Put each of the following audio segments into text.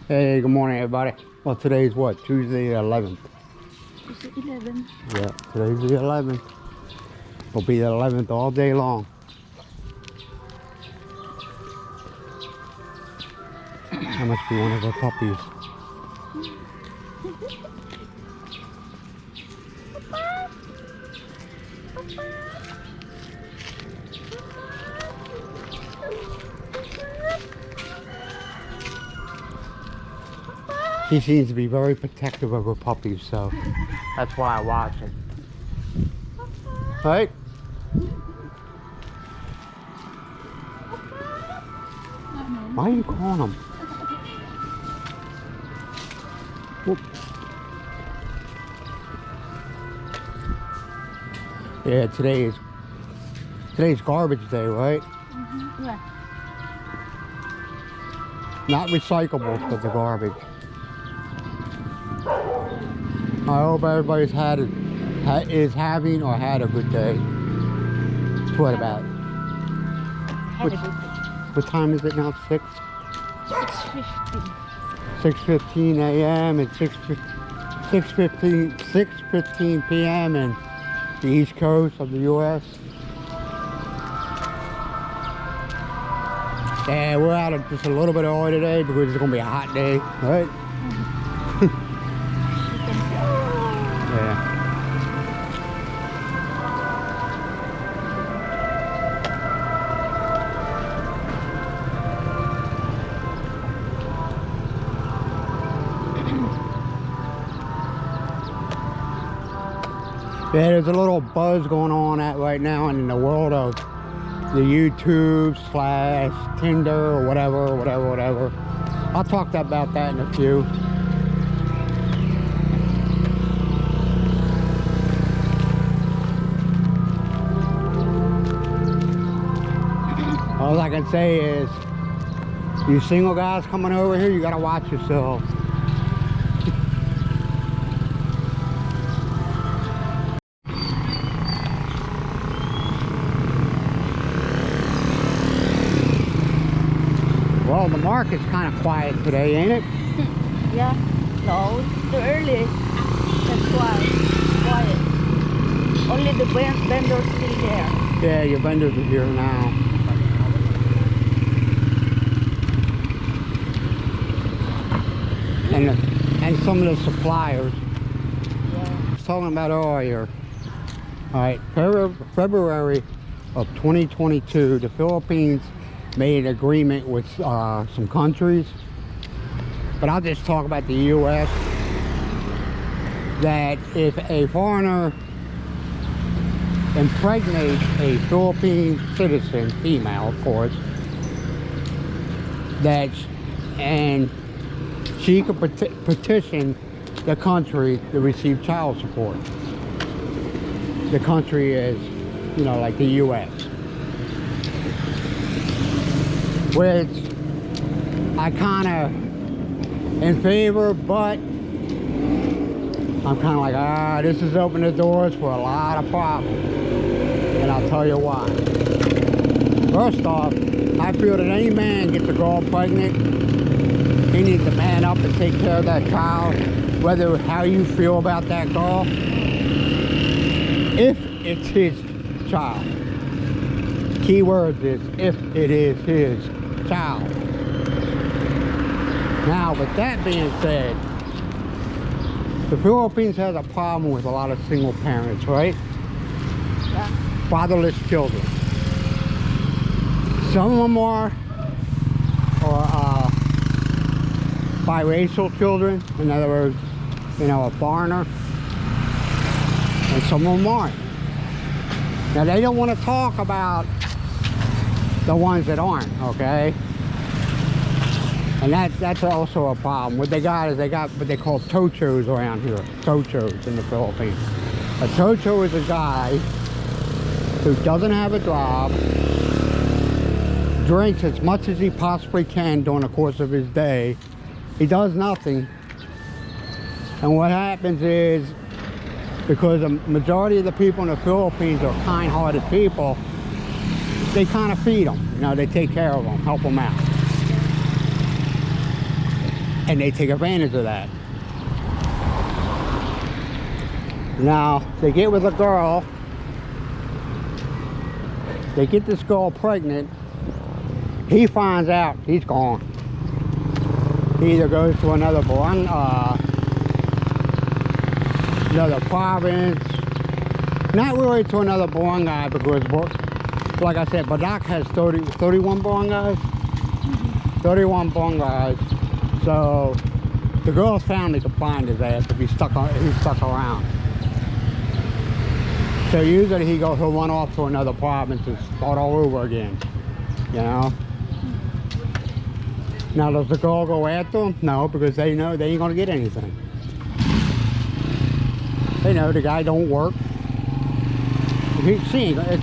Hey, good morning, everybody. Well, today's what? Tuesday the 11th. Tuesday 11. Yeah, today's the 11th. Will be the 11th all day long. That must be one of the puppies. She seems to be very protective of her puppies, so that's why I watch it. Right? Why are you calling them? Whoop. Yeah, today's garbage day, right? Yeah. Not recyclables, but the garbage. I hope everybody's is having or had a good day. What about? What time is it now? 6:15. 6:15 a.m. and 6:15 p.m. in the East Coast of the U.S. Yeah, we're out of just a little bit early today because it's going to be a hot day, right? Yeah. Yeah, there's a little buzz going on right now in the world of the YouTube / Tinder or whatever. I'll talk about that in a few. All I can say is, you single guys coming over here, you gotta watch yourselves. Well, the market's kind of quiet today, ain't it? Yeah. No, it's too early. That's why it's quiet. Only the vendors still there. Yeah, your vendors are here now. And some of the suppliers. Yeah. I was talking about earlier. All right, February of 2022, the Philippines made an agreement with some countries, but I'll just talk about the U.S. that if a foreigner impregnates a Philippine citizen, female of course, and she could petition the country to receive child support. The country is, you know, like the U.S. Which I kind of in favor, but I'm kind of like, this is opening the doors for a lot of problems, and I'll tell you why. First off, I feel that any man gets a girl pregnant, he needs to man up and take care of that child, whether how you feel about that girl, if it's his child. Key word is if it is his child. Now, with that being said, the Philippines has a problem with a lot of single parents, right? Yeah. Fatherless children. Some of them are biracial children, in other words, you know, a foreigner, and some of them aren't. Now, they don't want to talk about the ones that aren't, okay? And that's also a problem. What they got is they got what they call tochos around here. Tochos in the Philippines. A tocho is a guy who doesn't have a job, drinks as much as he possibly can during the course of his day. He does nothing. And what happens is, because the majority of the people in the Philippines are kind-hearted people, they kind of feed them. You know, they take care of them, help them out. And they take advantage of that. Now, they get with a girl. They get this girl pregnant. He finds out, he's gone. He either goes to another province. Not really to another barangay because, like I said, Badak has 31 barangays. 31 barangays. So the girl's family could find his ass if he's stuck around. So usually he'll run off to another province and start all over again. You know? Now does the girl go after him? No, because they know they ain't gonna get anything. They know the guy don't work. It's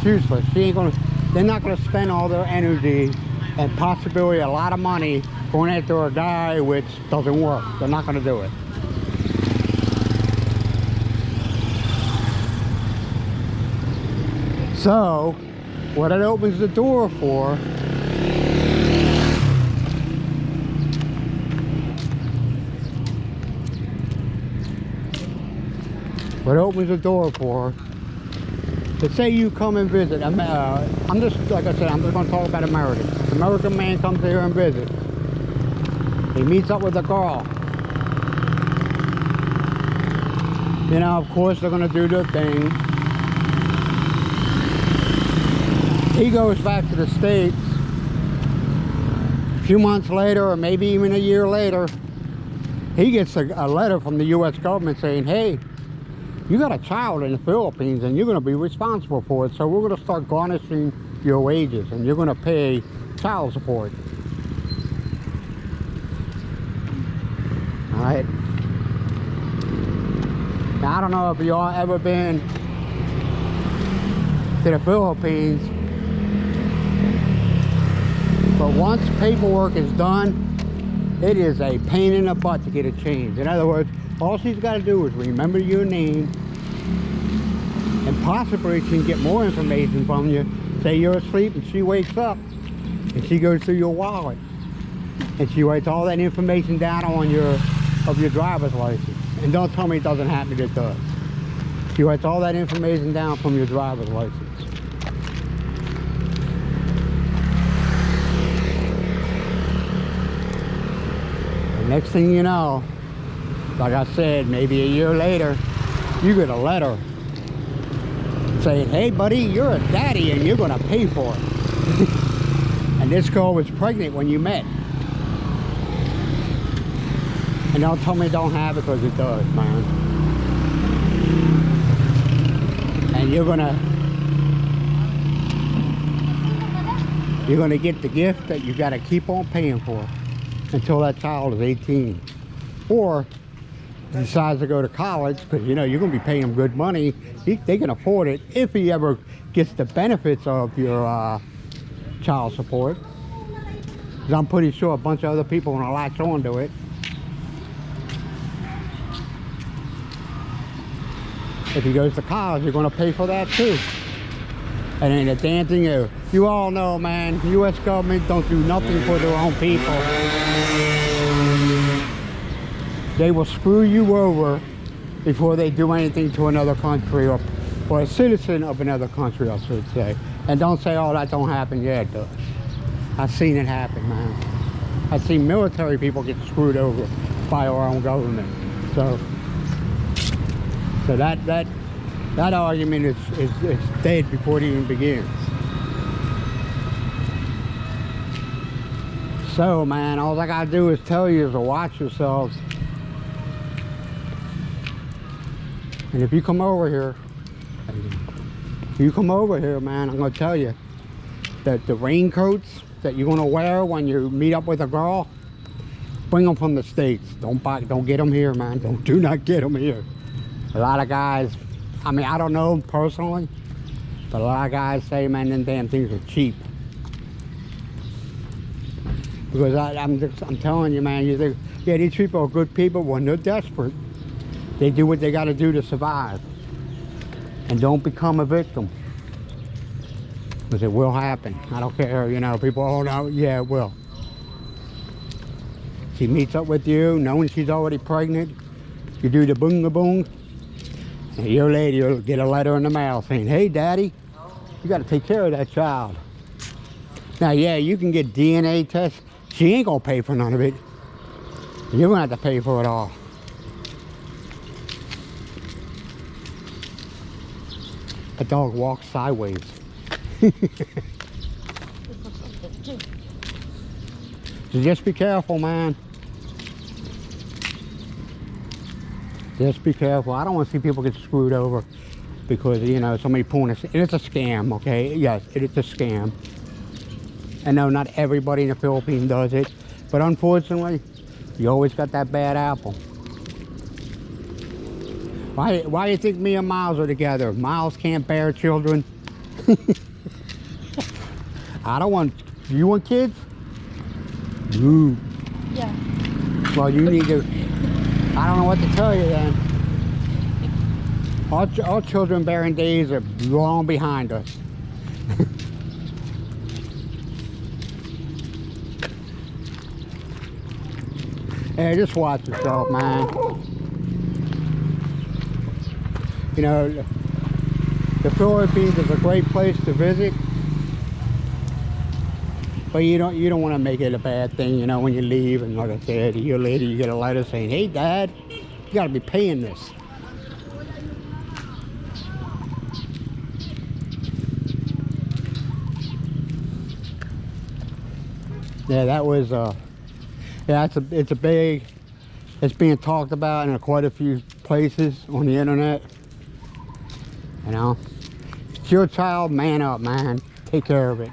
useless. They're not gonna spend all their energy and possibly a lot of money going after a guy which doesn't work. They're not gonna do it. So, what it opens the door for let's say you come and visit. I'm just, like I said, I'm just going to talk about Americans. American man comes here and visits. He meets up with a girl. You know, of course, they're going to do their thing. He goes back to the States. A few months later, or maybe even a year later, he gets a letter from the U.S. government saying, hey, you got a child in the Philippines and you're going to be responsible for it, so we're going to start garnishing your wages and you're going to pay child support. All right. Now, I don't know if y'all ever been to the Philippines, but once paperwork is done, it is a pain in the butt to get it changed. In other words, all she's got to do is remember your name, and possibly she can get more information from you. Say you're asleep and she wakes up and she goes through your wallet and she writes all that information down on your driver's license. And don't tell me it doesn't happen, it does. She writes all that information down from your driver's license. The next thing you know, like I said, maybe a year later, you get a letter saying, hey buddy, you're a daddy and you're gonna pay for it. And this girl was pregnant when you met. And don't tell me it don't have it, because it does, man. And you're gonna get the gift that you gotta keep on paying for until that child is 18. Or decides to go to college, because you know you're going to be paying him good money. They can afford it if he ever gets the benefits of your child support. Because I'm pretty sure a bunch of other people are going to latch on to it. If he goes to college, you're going to pay for that too. And ain't a damn thing you. You all know, man, the U.S. government don't do nothing for their own people. They will screw you over before they do anything to another country, or a citizen of another country, I should say. And don't say, oh, that don't happen. Yeah, it does. I've seen it happen, man. I've seen military people get screwed over by our own government. So that argument is dead before it even begins. So, man, all I gotta do is tell you is to watch yourselves. And if you come over here, man, I'm gonna tell you that the raincoats that you're gonna wear when you meet up with a girl, bring them from the States. Don't get them here, man. Do not get them here. A lot of guys, I mean, I don't know them personally, but a lot of guys say, man, them damn things are cheap. Because I'm telling you, man, you think, yeah, these people are good people when they're desperate. They do what they got to do to survive. And don't become a victim. Because it will happen. I don't care, you know, people, oh no, yeah, it will. She meets up with you knowing she's already pregnant. You do the boonga boong. And your lady will get a letter in the mail saying, hey daddy, you got to take care of that child. Now yeah, you can get DNA tests. She ain't gonna pay for none of it. You're gonna have to pay for it all. The dog walks sideways. So just be careful, man. Just be careful. I don't want to see people get screwed over because, you know, somebody pulling a... It's a scam, okay? Yes, it is a scam. I know not everybody in the Philippines does it, but unfortunately, you always got that bad apple. Why do you think me and Miles are together? Miles can't bear children. I don't want... You want kids? Ooh. Yeah. Well, you need to... I don't know what to tell you then. Our children bearing days are long behind us. Hey, just watch yourself, man. You know, the Philippines is a great place to visit, but you don't want to make it a bad thing, you know, when you leave. And like I said, your lady, you get a letter saying, hey dad, you got to be paying this. Yeah, that was yeah, it's being talked about in quite a few places on the internet. You know, it's your child, man up, man. Take care of it.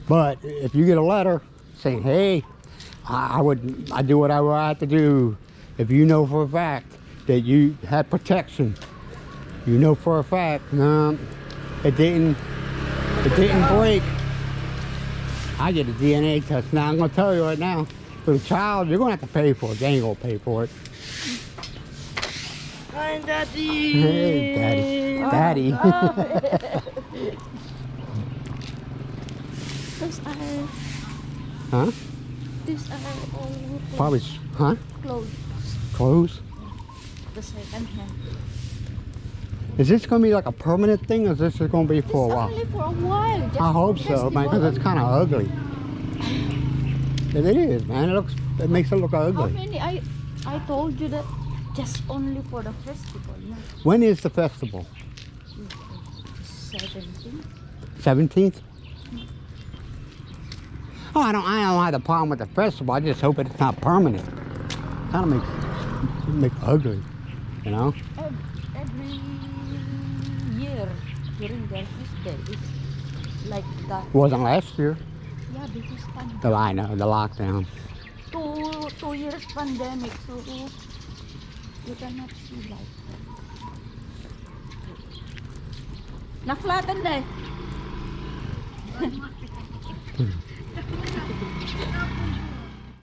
But if you get a letter saying, hey, I do whatever I have to do, if you know for a fact that you had protection, you know for a fact, no, it didn't break. I get a DNA test. Now I'm gonna tell you right now, for the child, you're gonna have to pay for it. They ain't gonna pay for it. Hi, Daddy. Hey, Daddy. These are... Huh? These are all... Probably, huh? Clothes. Clothes? The second hand. Is this gonna be like a permanent thing, or is this just gonna be for a while? Only for a while. Just I hope for so, man, because it's kind of ugly. It is, man. It makes it look How ugly. many? I told you that just only for the festival. No? When is the festival? 17. 17th? Oh, I don't have a problem with the festival. I just hope it's not permanent. Kind of makes it ugly, you know. Every year during their feast day, it's like that. Wasn't last year. Yeah, because pandemic. I know, the lockdown. 2 years pandemic, so you cannot see like that. Na-flatten na eh.